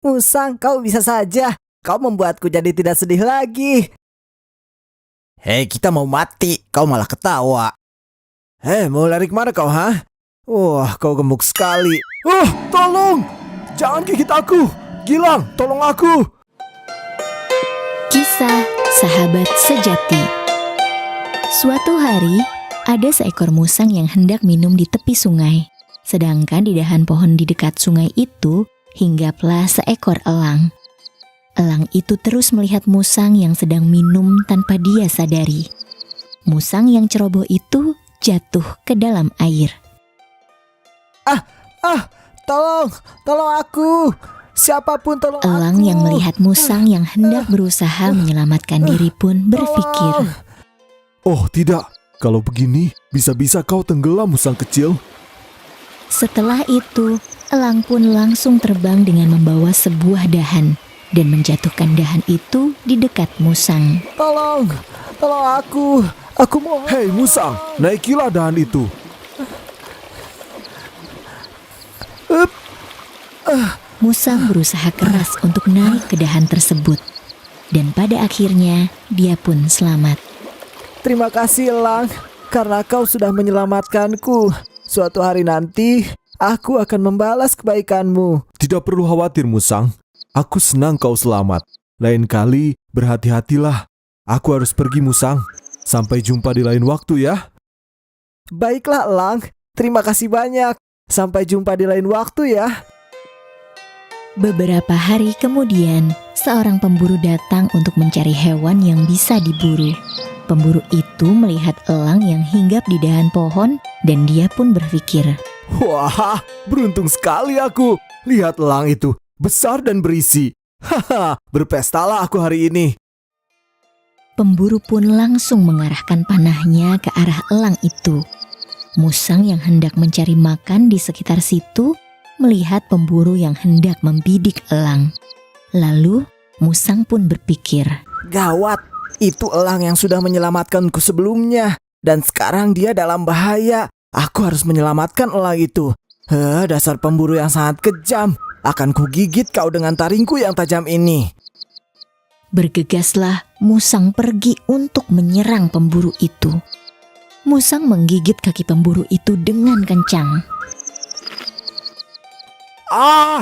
Musang, kau bisa saja. Kau membuatku jadi tidak sedih lagi. Hei, kita mau mati, kau malah ketawa. Hei, mau lari kemana kau, ha? Wah, kau gemuk sekali. Tolong! Jangan gigit aku! Gilang, tolong aku! Kisah Sahabat Sejati. Suatu hari, ada seekor musang yang hendak minum di tepi sungai. Sedangkan di dahan pohon di dekat sungai itu, hinggaplah seekor elang. Elang itu terus melihat musang yang sedang minum tanpa dia sadari. Musang yang ceroboh itu jatuh ke dalam air. Tolong aku. Siapapun tolong Elang aku. yang melihat musang yang hendak berusaha menyelamatkan diri pun berpikir, Oh tidak, kalau begini bisa-bisa kau tenggelam musang kecil. Setelah itu, elang pun langsung terbang dengan membawa sebuah dahan dan menjatuhkan dahan itu di dekat musang. Tolong aku. Aku mau. Hei musang, naikilah dahan itu. Musang berusaha keras untuk naik ke dahan tersebut. Dan pada akhirnya, dia pun selamat. Terima kasih elang, karena kau sudah menyelamatkanku. Suatu hari nanti, aku akan membalas kebaikanmu. Tidak perlu khawatir musang. Aku senang kau selamat. Lain kali berhati-hatilah. Aku harus pergi musang. Sampai jumpa di lain waktu ya. Baiklah elang, terima kasih banyak. Sampai jumpa di lain waktu ya. Beberapa hari kemudian, seorang pemburu datang untuk mencari hewan yang bisa diburu. Pemburu itu melihat elang yang hinggap di dahan pohon dan dia pun berpikir, Wah, beruntung sekali aku. Lihat elang itu, besar dan berisi. Haha, berpestalah aku hari ini. Pemburu pun langsung mengarahkan panahnya ke arah elang itu. Musang yang hendak mencari makan di sekitar situ melihat pemburu yang hendak membidik elang. Lalu, musang pun berpikir, Gawat, itu elang yang sudah menyelamatkanku sebelumnya. Dan sekarang dia dalam bahaya. Aku harus menyelamatkan elang itu. Dasar pemburu yang sangat kejam. Akan kugigit kau dengan taringku yang tajam ini. Bergegaslah musang pergi untuk menyerang pemburu itu. Musang menggigit kaki pemburu itu dengan kencang.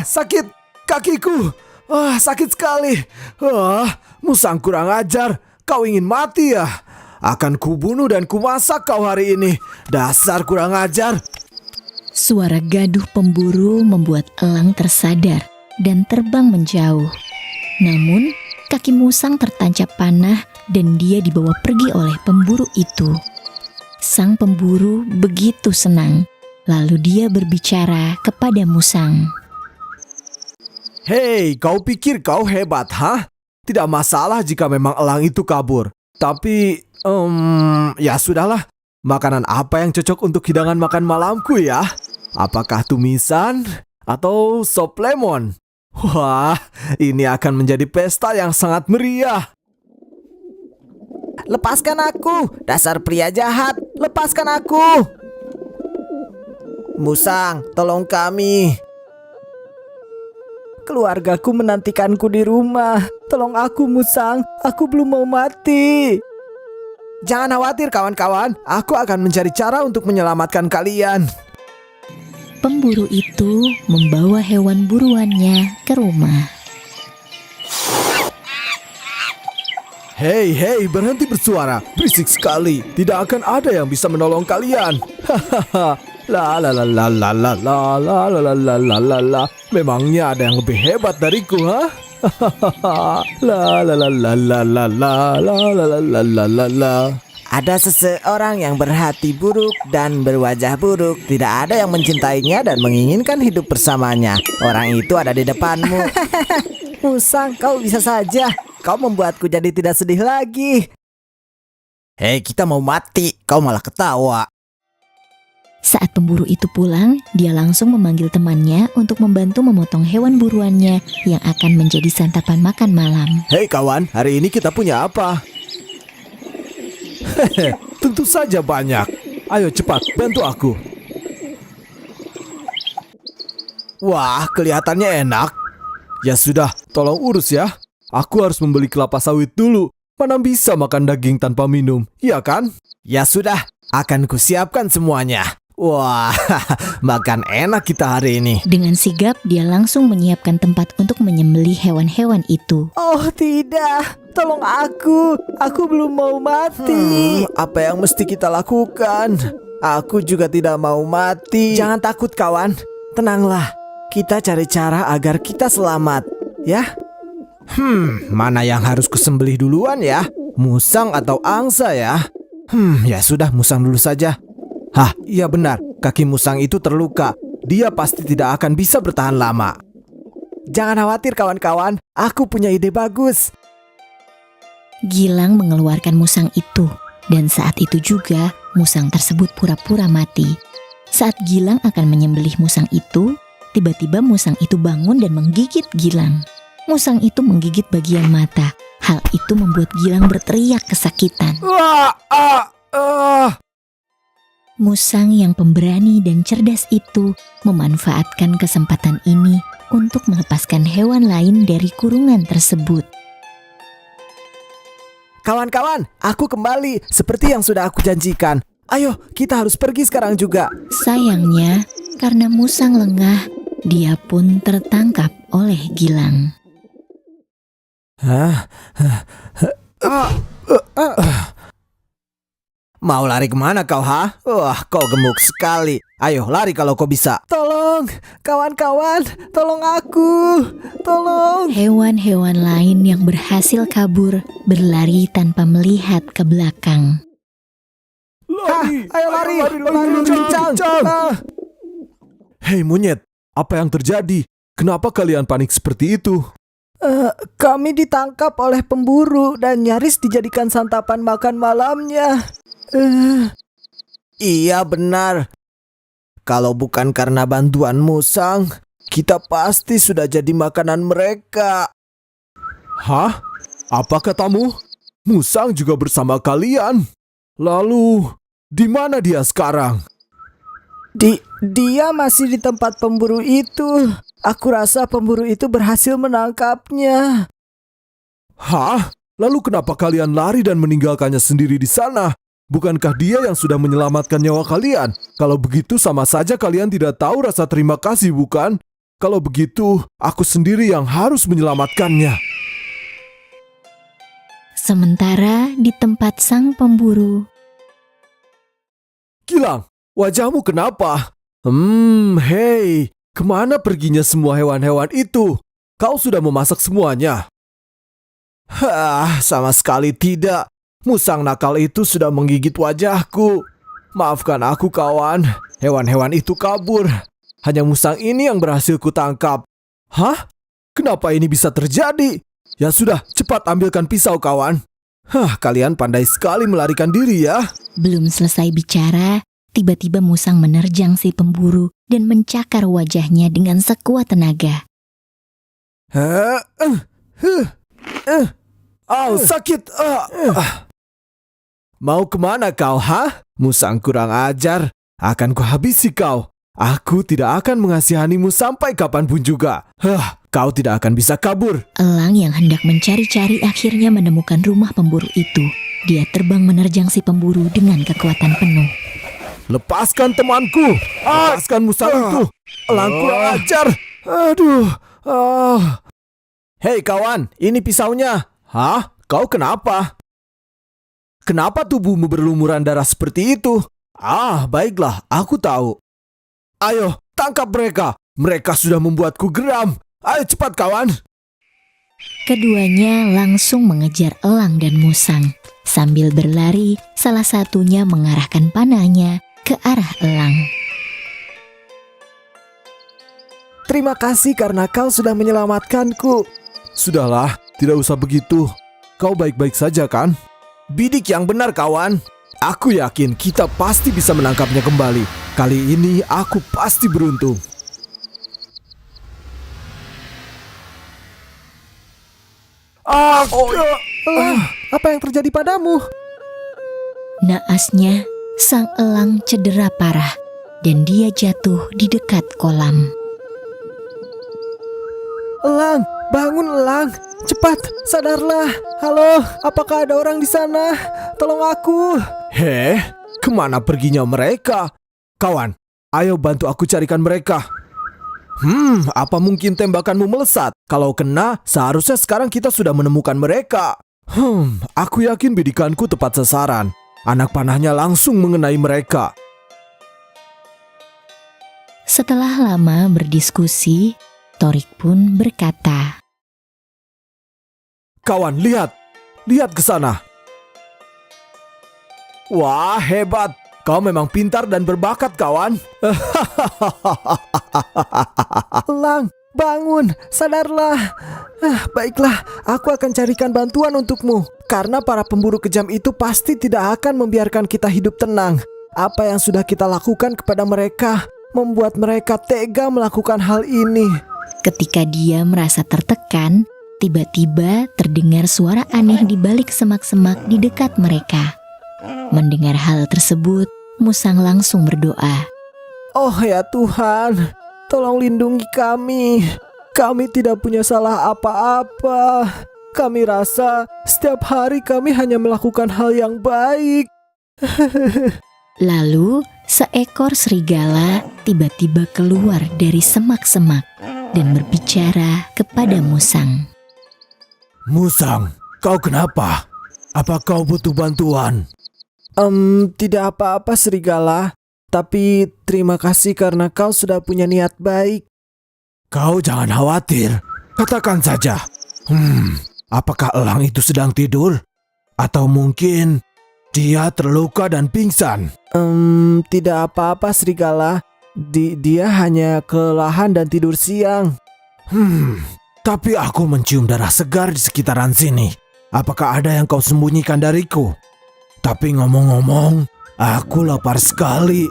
Sakit kakiku. Sakit sekali. Musang kurang ajar. Kau ingin mati ya? Akan kubunuh dan kumasak kau hari ini. Dasar kurang ajar. Suara gaduh pemburu membuat elang tersadar dan terbang menjauh. Namun, kaki musang tertancap panah dan dia dibawa pergi oleh pemburu itu. Sang pemburu begitu senang. Lalu dia berbicara kepada musang. Hei, kau pikir kau hebat, ha? Tidak masalah jika memang elang itu kabur. Tapi, ya sudahlah. Makanan apa yang cocok untuk hidangan makan malamku ya? Apakah tumisan atau sop lemon? Wah, ini akan menjadi pesta yang sangat meriah. Lepaskan aku, dasar pria jahat. Lepaskan aku. Musang, tolong kami. Keluargaku menantikanku di rumah. Tolong aku, Musang. Aku belum mau mati. Jangan khawatir kawan-kawan, aku akan mencari cara untuk menyelamatkan kalian. Pemburu itu membawa hewan buruannya ke rumah. Hei, berhenti bersuara. Berisik sekali. Tidak akan ada yang bisa menolong kalian. Hahaha. La la la la la la la la la la la la la. Memangnya ada yang lebih hebat dariku, ha? La la la la la la la la la la la la la. Ada seseorang yang berhati buruk dan berwajah buruk. Tidak ada yang mencintainya dan menginginkan hidup bersamanya. Orang itu ada di depanmu. Musang, kau bisa saja. Kau membuatku jadi tidak sedih lagi. Hei, kita mau mati, kau malah ketawa. Saat pemburu itu pulang, dia langsung memanggil temannya untuk membantu memotong hewan buruannya yang akan menjadi santapan makan malam. Hei kawan, hari ini kita punya apa? Tentu saja banyak. Ayo cepat, bantu aku. Wah, kelihatannya enak. Ya sudah, tolong urus ya. Aku harus membeli kelapa sawit dulu. Mana bisa makan daging tanpa minum, iya kan? Ya sudah, akan kusiapkan semuanya. Wah, makan enak kita hari ini. Dengan sigap dia langsung menyiapkan tempat untuk menyembelih hewan-hewan itu. Oh tidak, tolong aku belum mau mati. Apa yang mesti kita lakukan? Aku juga tidak mau mati. Jangan takut kawan, tenanglah. Kita cari cara agar kita selamat, ya? Mana yang harus kusembelih duluan ya? Musang atau angsa ya? Ya sudah, musang dulu saja. Hah, iya benar, kaki musang itu terluka. Dia pasti tidak akan bisa bertahan lama. Jangan khawatir kawan-kawan, aku punya ide bagus. Gilang mengeluarkan musang itu, dan saat itu juga musang tersebut pura-pura mati. Saat Gilang akan menyembelih musang itu, tiba-tiba musang itu bangun dan menggigit Gilang. Musang itu menggigit bagian mata. Hal itu membuat Gilang berteriak kesakitan. Musang yang pemberani dan cerdas itu memanfaatkan kesempatan ini untuk melepaskan hewan lain dari kurungan tersebut. Kawan-kawan, aku kembali seperti yang sudah aku janjikan. Ayo, kita harus pergi sekarang juga. Sayangnya, karena musang lengah, dia pun tertangkap oleh Gilang. Mau lari kemana kau, ha? Wah, kau gemuk sekali. Ayo, lari kalau kau bisa. Tolong, kawan-kawan, tolong aku. Tolong. Hewan-hewan lain yang berhasil kabur berlari tanpa melihat ke belakang. Ayo lari kencang. Hei monyet, apa yang terjadi? Kenapa kalian panik seperti itu? Kami ditangkap oleh pemburu dan nyaris dijadikan santapan makan malamnya. Iya benar. Kalau bukan karena bantuan musang, kita pasti sudah jadi makanan mereka. Hah? Apa katamu? Musang juga bersama kalian? Lalu, di mana dia sekarang? Dia masih di tempat pemburu itu. Aku rasa pemburu itu berhasil menangkapnya. Hah? Lalu kenapa kalian lari dan meninggalkannya sendiri di sana? Bukankah dia yang sudah menyelamatkan nyawa kalian? Kalau begitu sama saja kalian tidak tahu rasa terima kasih, bukan? Kalau begitu, aku sendiri yang harus menyelamatkannya. Sementara di tempat sang pemburu, Gilang, wajahmu kenapa? Hei, kemana perginya semua hewan-hewan itu? Kau sudah memasak semuanya? Sama sekali tidak. Musang nakal itu sudah menggigit wajahku. Maafkan aku kawan, hewan-hewan itu kabur. Hanya musang ini yang berhasil kutangkap. Hah? Kenapa ini bisa terjadi? Ya sudah, cepat ambilkan pisau kawan. Kalian pandai sekali melarikan diri ya. belum selesai bicara, tiba-tiba musang menerjang si pemburu dan mencakar wajahnya dengan sekuat tenaga. Sakit. Mau kemana kau, ha? Musang kurang ajar. Akan kuhabisi kau. Aku tidak akan mengasihanimu sampai kapanpun juga. Kau tidak akan bisa kabur. Elang yang hendak mencari-cari akhirnya menemukan rumah pemburu itu. Dia terbang menerjang si pemburu dengan kekuatan penuh. Lepaskan temanku. Lepaskan musang itu. Elang kurang ajar. Aduh. Hei kawan, ini pisaunya. Hah? Kau kenapa? Kenapa tubuhmu berlumuran darah seperti itu? Baiklah, aku tahu. Ayo, tangkap mereka. Mereka sudah membuatku geram. Ayo cepat kawan. Keduanya langsung mengejar elang dan musang. Sambil berlari, salah satunya mengarahkan panahnya ke arah elang. Terima kasih karena kau sudah menyelamatkanku. Sudahlah, tidak usah begitu. Kau baik-baik saja kan? Bidik yang benar kawan. Aku yakin kita pasti bisa menangkapnya kembali. Kali ini aku pasti beruntung. Apa yang terjadi padamu? Naasnya, sang elang cedera parah dan dia jatuh di dekat kolam. Elang, bangun Elang. Cepat, sadarlah. Halo, apakah ada orang di sana? Tolong aku. Kemana perginya mereka? Kawan, ayo bantu aku carikan mereka. Apa mungkin tembakanmu melesat? Kalau kena, seharusnya sekarang kita sudah menemukan mereka. Aku yakin bidikanku tepat sasaran. Anak panahnya langsung mengenai mereka. Setelah lama berdiskusi, Torik pun berkata, Kawan, lihat. Lihat ke sana. Wah, hebat. Kau memang pintar dan berbakat, kawan. Elang, bangun. Sadarlah. Baiklah, aku akan carikan bantuan untukmu. Karena para pemburu kejam itu pasti tidak akan membiarkan kita hidup tenang. Apa yang sudah kita lakukan kepada mereka membuat mereka tega melakukan hal ini. ketika dia merasa tertekan, tiba-tiba terdengar suara aneh di balik semak-semak di dekat mereka. Mendengar hal tersebut, Musang langsung berdoa. Oh ya Tuhan, tolong lindungi kami. Kami tidak punya salah apa-apa. Kami rasa setiap hari kami hanya melakukan hal yang baik. Lalu, seekor serigala tiba-tiba keluar dari semak-semak dan berbicara kepada Musang. Musang, kau kenapa? Apa kau butuh bantuan? Tidak apa-apa serigala. Tapi terima kasih karena kau sudah punya niat baik. Kau jangan khawatir. Katakan saja. Apakah elang itu sedang tidur? Atau mungkin dia terluka dan pingsan? Tidak apa-apa serigala. Dia hanya kelelahan dan tidur siang. Tapi aku mencium darah segar di sekitaran sini. Apakah ada yang kau sembunyikan dariku? Tapi ngomong-ngomong, aku lapar sekali.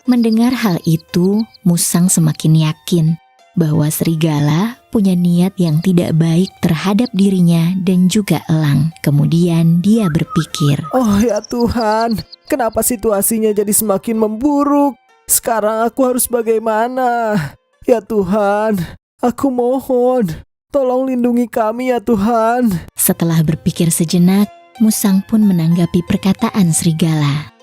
Mendengar hal itu, Musang semakin yakin bahwa serigala punya niat yang tidak baik terhadap dirinya dan juga elang. Kemudian dia berpikir, Oh ya Tuhan, kenapa situasinya jadi semakin memburuk? Sekarang aku harus bagaimana? Ya Tuhan, aku mohon, tolong lindungi kami ya Tuhan. setelah berpikir sejenak, Musang pun menanggapi perkataan serigala.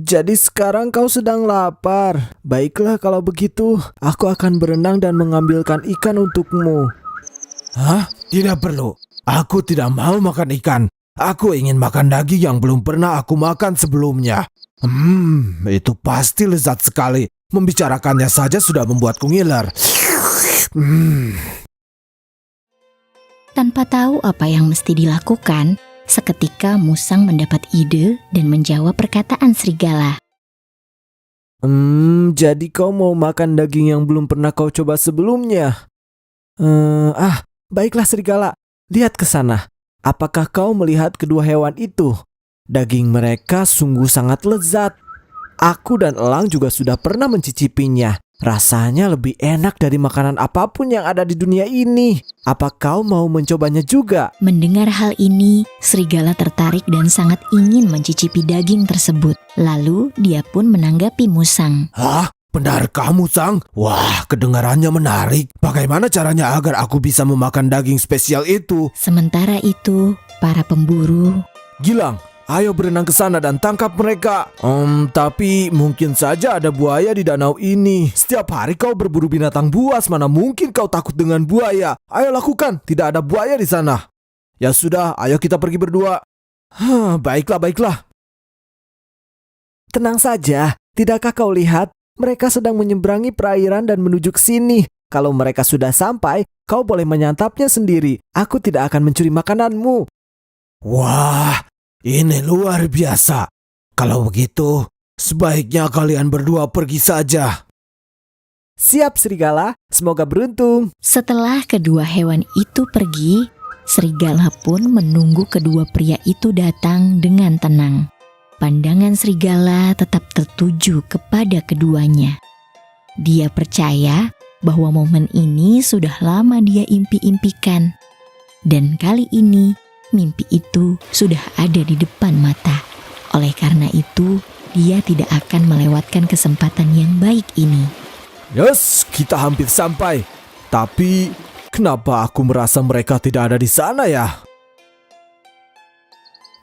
Jadi sekarang kau sedang lapar. Baiklah kalau begitu, aku akan berenang dan mengambilkan ikan untukmu. Hah? Tidak perlu. Aku tidak mau makan ikan. Aku ingin makan daging yang belum pernah aku makan sebelumnya. Itu pasti lezat sekali. Membicarakannya saja sudah membuatku ngiler. Tanpa tahu apa yang mesti dilakukan, seketika Musang mendapat ide dan menjawab perkataan serigala. Jadi kau mau makan daging yang belum pernah kau coba sebelumnya? Baiklah serigala, lihat ke sana. Apakah kau melihat kedua hewan itu? Daging mereka sungguh sangat lezat. Aku dan elang juga sudah pernah mencicipinya. Rasanya lebih enak dari makanan apapun yang ada di dunia ini. Apa kau mau mencobanya juga? Mendengar hal ini, serigala tertarik dan sangat ingin mencicipi daging tersebut. Lalu dia pun menanggapi Musang. Hah? Benar kamu, Sang? Wah, kedengarannya menarik. Bagaimana caranya agar aku bisa memakan daging spesial itu? Sementara itu, para pemburu Gilang, ayo berenang ke sana dan tangkap mereka. Tapi mungkin saja ada buaya di danau ini. Setiap hari kau berburu binatang buas, mana mungkin kau takut dengan buaya? Ayo lakukan, tidak ada buaya di sana. Ya sudah, ayo kita pergi berdua. Baiklah. Tenang saja, tidakkah kau lihat? Mereka sedang menyeberangi perairan dan menuju ke sini. Kalau mereka sudah sampai, kau boleh menyantapnya sendiri. Aku tidak akan mencuri makananmu. Wah, ini luar biasa. Kalau begitu, sebaiknya kalian berdua pergi saja. Siap serigala, semoga beruntung. Setelah kedua hewan itu pergi, serigala pun menunggu kedua pria itu datang dengan tenang. Pandangan serigala tetap tertuju kepada keduanya. Dia percaya bahwa momen ini sudah lama dia impi-impikan. Dan kali ini, mimpi itu sudah ada di depan mata. Oleh karena itu, dia tidak akan melewatkan kesempatan yang baik ini. Yes, kita hampir sampai. Tapi kenapa aku merasa mereka tidak ada di sana ya?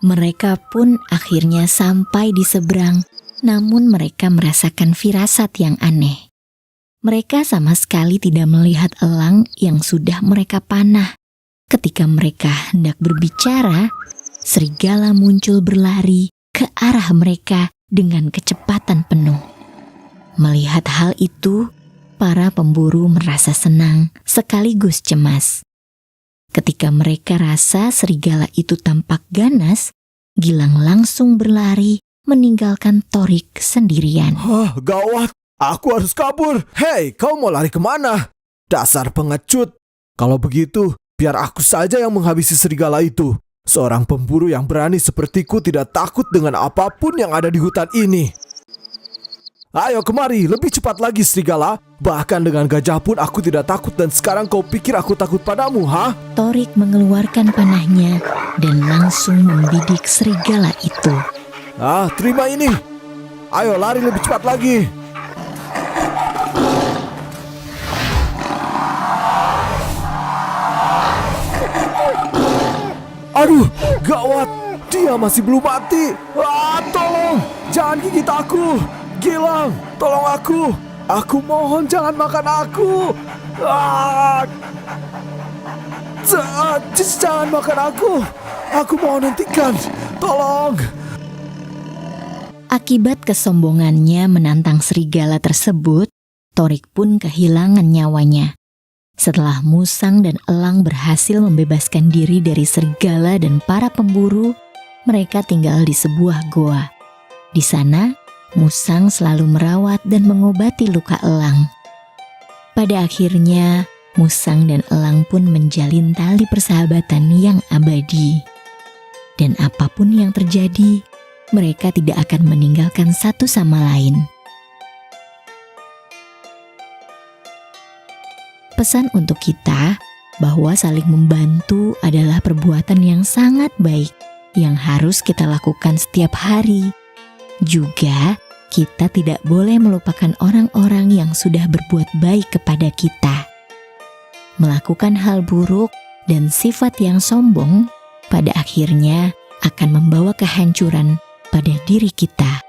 Mereka pun akhirnya sampai di seberang, namun mereka merasakan firasat yang aneh. Mereka sama sekali tidak melihat elang yang sudah mereka panah. Ketika mereka hendak berbicara, serigala muncul berlari ke arah mereka dengan kecepatan penuh. Melihat hal itu, para pemburu merasa senang sekaligus cemas. Ketika mereka rasa serigala itu tampak ganas, Gilang langsung berlari meninggalkan Torik sendirian. Hah, gawat. Aku harus kabur. Hei, kau mau lari kemana? Dasar pengecut. Kalau begitu, biar aku saja yang menghabisi serigala itu. Seorang pemburu yang berani sepertiku tidak takut dengan apapun yang ada di hutan ini. Ayo kemari, lebih cepat lagi serigala. Bahkan dengan gajah pun aku tidak takut dan sekarang kau pikir aku takut padamu, ha? Torik mengeluarkan panahnya dan langsung membidik serigala itu. Ah, terima ini. Ayo lari lebih cepat lagi. Aduh, gawat. Dia masih belum mati. Ah, tolong. Jangan gigit aku. Gilang, tolong aku. Aku mohon jangan makan aku. Ah. Jangan makan aku. Aku mohon hentikan. Tolong. Akibat kesombongannya menantang serigala tersebut, Torik pun kehilangan nyawanya. Setelah Musang dan Elang berhasil membebaskan diri dari serigala dan para pemburu, mereka tinggal di sebuah goa. Di sana, Musang selalu merawat dan mengobati luka Elang. Pada akhirnya, Musang dan Elang pun menjalin tali persahabatan yang abadi. Dan apapun yang terjadi, mereka tidak akan meninggalkan satu sama lain. Pesan untuk kita bahwa saling membantu adalah perbuatan yang sangat baik yang harus kita lakukan setiap hari. Juga, kita tidak boleh melupakan orang-orang yang sudah berbuat baik kepada kita. Melakukan hal buruk dan sifat yang sombong pada akhirnya akan membawa kehancuran pada diri kita.